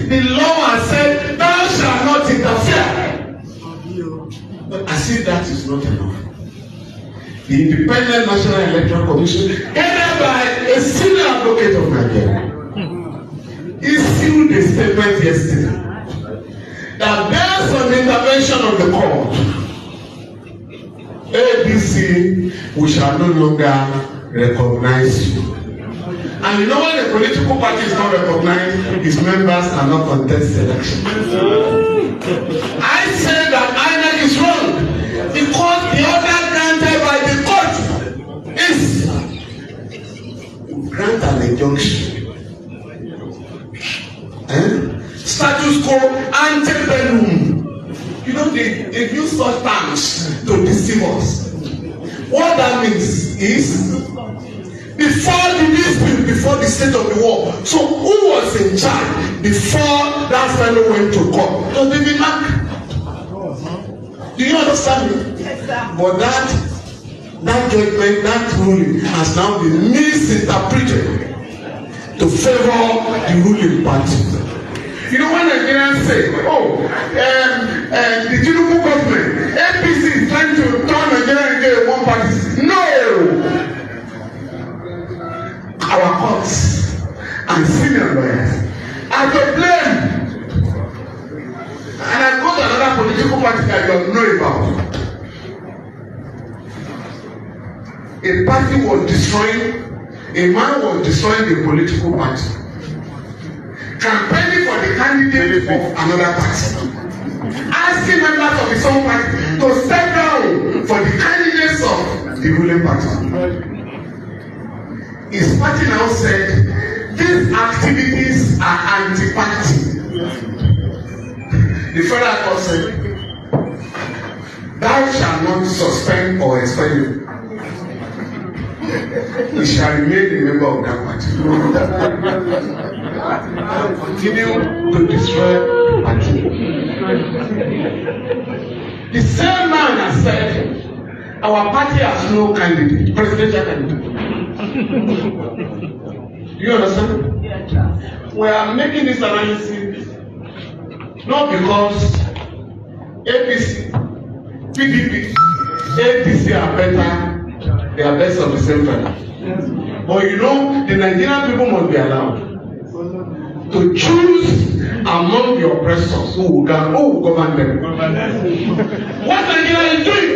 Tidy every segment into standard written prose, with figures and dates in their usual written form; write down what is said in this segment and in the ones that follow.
the law has said, thou shalt not interfere. But I see that is not enough. The Independent National Electoral Commission, headed by a senior advocate of Nigeria, issued a statement yesterday that based on the intervention of the court, ABC, we shall no longer recognize you. And you know when a political party is not recognized, its members cannot contest the election. I say that INEC is wrong because the order granted by the court is grant an injunction. Status quo ante bellum. You know they use such terms to deceive us. What that means is before the dispute, before the state of the war. So who was in charge before that fellow went to court? So David Mark. Do you understand me? Yes, sir. But that judgment, that ruling has now been misinterpreted to favor the ruling party. You know when Nigerians say, the Tinubu government, APC is trying to turn Nigeria into a one party. No! Our courts and senior lawyers are to blame. And I go to another political party that you know about. A party was destroying, a man was destroying the political party, campaigning for the candidate of another party, asking members of his own party to step down for the candidates of the ruling party. His party now said, these activities are anti-party. The federal court said, thou shalt not suspend or expel him. He shall remain a member of that party. And continue to destroy the party. The same man has said, our party has no candidate, presidential candidate. Do you understand? Yes. We are making this analysis not because APC, PDP, APC are better, they are best of the same family. But you know, the Nigerian people must be allowed to choose among the oppressors who will govern them. What Nigeria is doing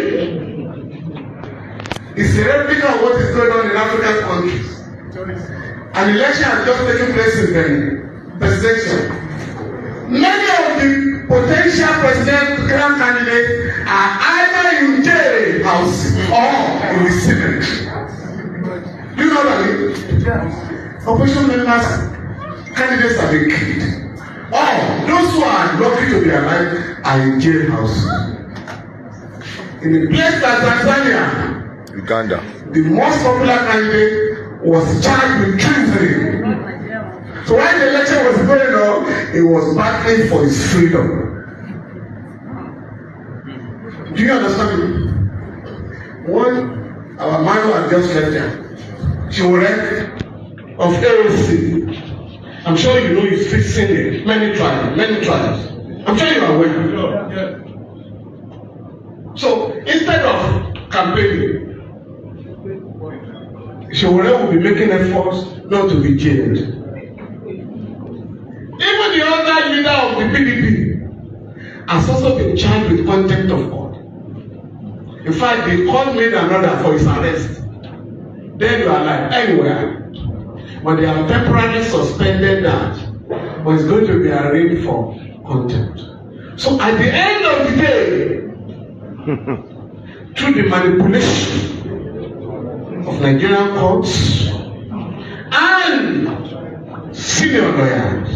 is a replica of what is going on in African countries. An election has just taken place in the presidential. Many of the potential presidential candidates are either in jail house or in the Senate. Do you know what I mean? Opposition members, candidates have been killed. Or those who are lucky to be alive are in jail house. In a place like Tanzania, Uganda, the most popular candidate was charged with treason. So when the election was going on, he was battling for his freedom. Do you understand me? One, our man who had just left there, Chiworek of AOC. I'm sure you know he's facing many trials. I'm sure you are aware. Yeah. So instead of campaigning, Chiworek will be making efforts not to be jailed. Even the other leader of the PDP has also been charged with contempt of court. In fact, the court made an order for his arrest. Then you are like anywhere. But they have temporarily suspended that. But it's going to be arraigned for contempt. So at the end of the day, through the manipulation of Nigerian courts and senior lawyers,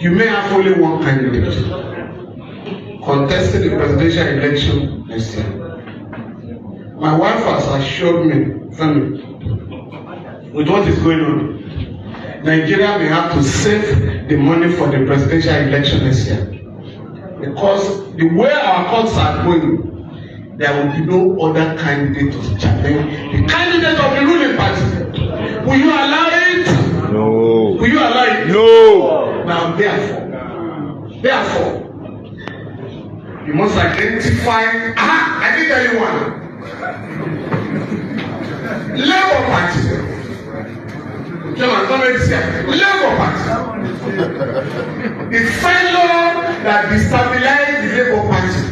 you may have only one candidate contesting the presidential election next year. My wife has assured me, Femi, with what is going on, Nigeria may have to save the money for the presidential election next year. Because the way our courts are going, there will be no other candidate to challenge the candidate of the ruling party. Will you allow it? No. Will you allow it? No. And therefore, you must identify. I did tell you one. Labour Party. Labour Party. The fellow that destabilized the Labour Party.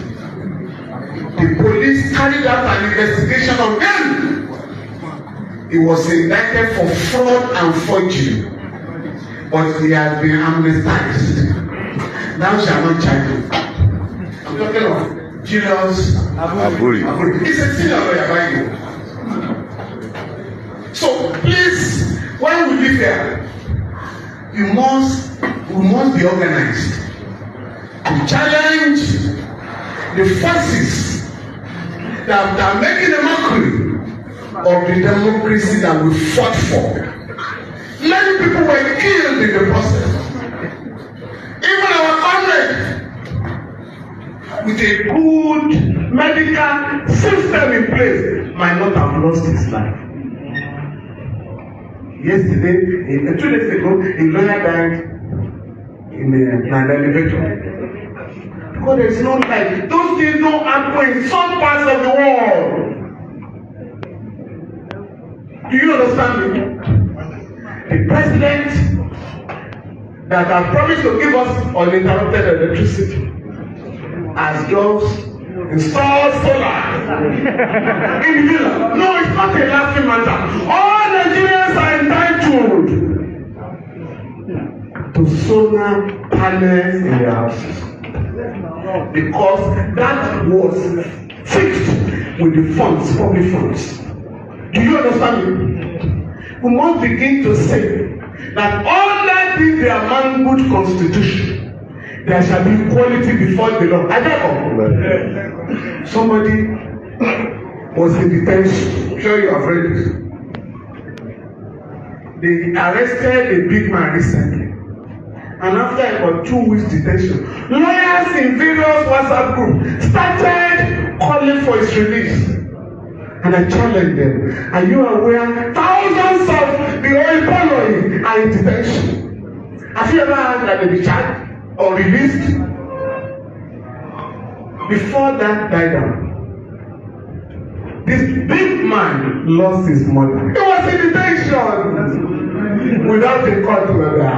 The police carried out an investigation on him. He was indicted for fraud and forgery, but he has been amnesticed. Thou shalt not charge him. I'm talking of Julius Aburi. He's a senior lawyer by you. So please, when we live here, we must be organized to challenge the forces that are making a mockery of the democracy that we fought for. Many people were killed in the process. Even our comrade, with a good medical system in place, might not have lost his life. Yesterday, 2 days ago, a lawyer died in an elevator. Because there is no life. Those things don't happen in some parts of the world. Do you understand me? The president that has promised to give us uninterrupted electricity has just installed solar in villa. No, it's not a lasting matter. All Nigerians are entitled to solar panels in their houses. Because that was fixed with the funds, public funds. Do you understand me? We must begin to say that under this their manhood constitution, there shall be equality before the law. I don't know. Somebody was in detention. I'm sure you have read it. They arrested a big man recently. And after about 2 weeks detention, lawyers in various WhatsApp groups started calling for his release. And I challenged them. Are you aware thousands of the oil following are in detention? Have you ever heard that they be charged or released? Before that died down, this big man lost his mother. He was in detention without a court order.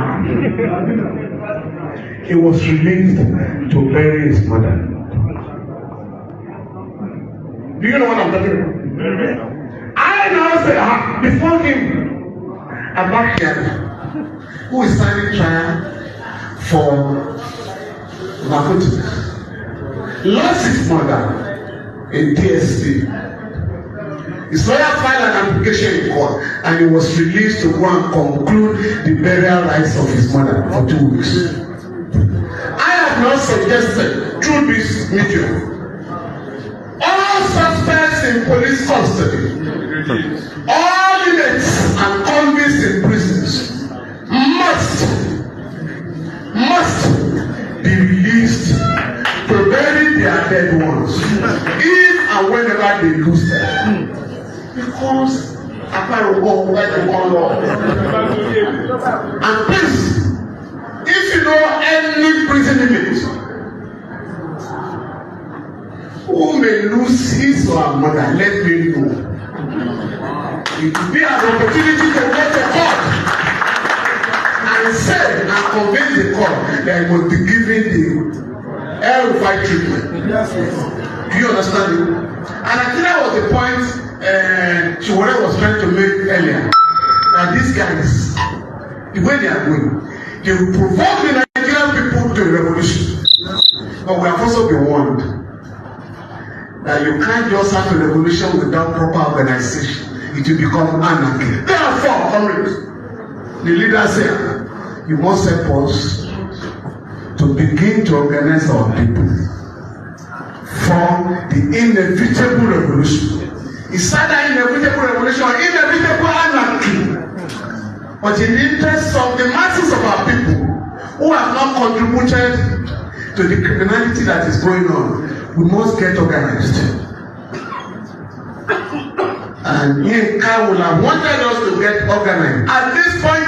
He was released to bury his mother. Do you know what I'm talking about? I now say, before him, Abakian, who is standing trial for narcotics, lost his mother in DSP. His lawyer filed an application in court and he was released to go and conclude the burial rites of his mother for 2 weeks. I have now suggested through this medium, all suspects in police custody, all inmates and convicts in prisons must be released to bury their dead ones if and whenever they lose them. Because and please, if you know any prison inmate who may lose his or her mother, let me know. It will be an opportunity to go to court and say and convince the court that he must be given the air-fight treatment. Do you understand it? And I think that was the point Chiwore was trying to make earlier. That these guys, the way they are going, they will provoke the Nigerian people to a revolution. But we have also been warned that you can't just have a revolution without proper organization. It will become anarchy. Therefore, comrades, the leaders here, you must help us to begin to organize our people for the inevitable revolution. It's either inevitable revolution or inevitable anarchy. But in the interest of the masses of our people who have not contributed to the criminality that is going on, we must get organized. And Yinka will have wanted us to get organized. At this point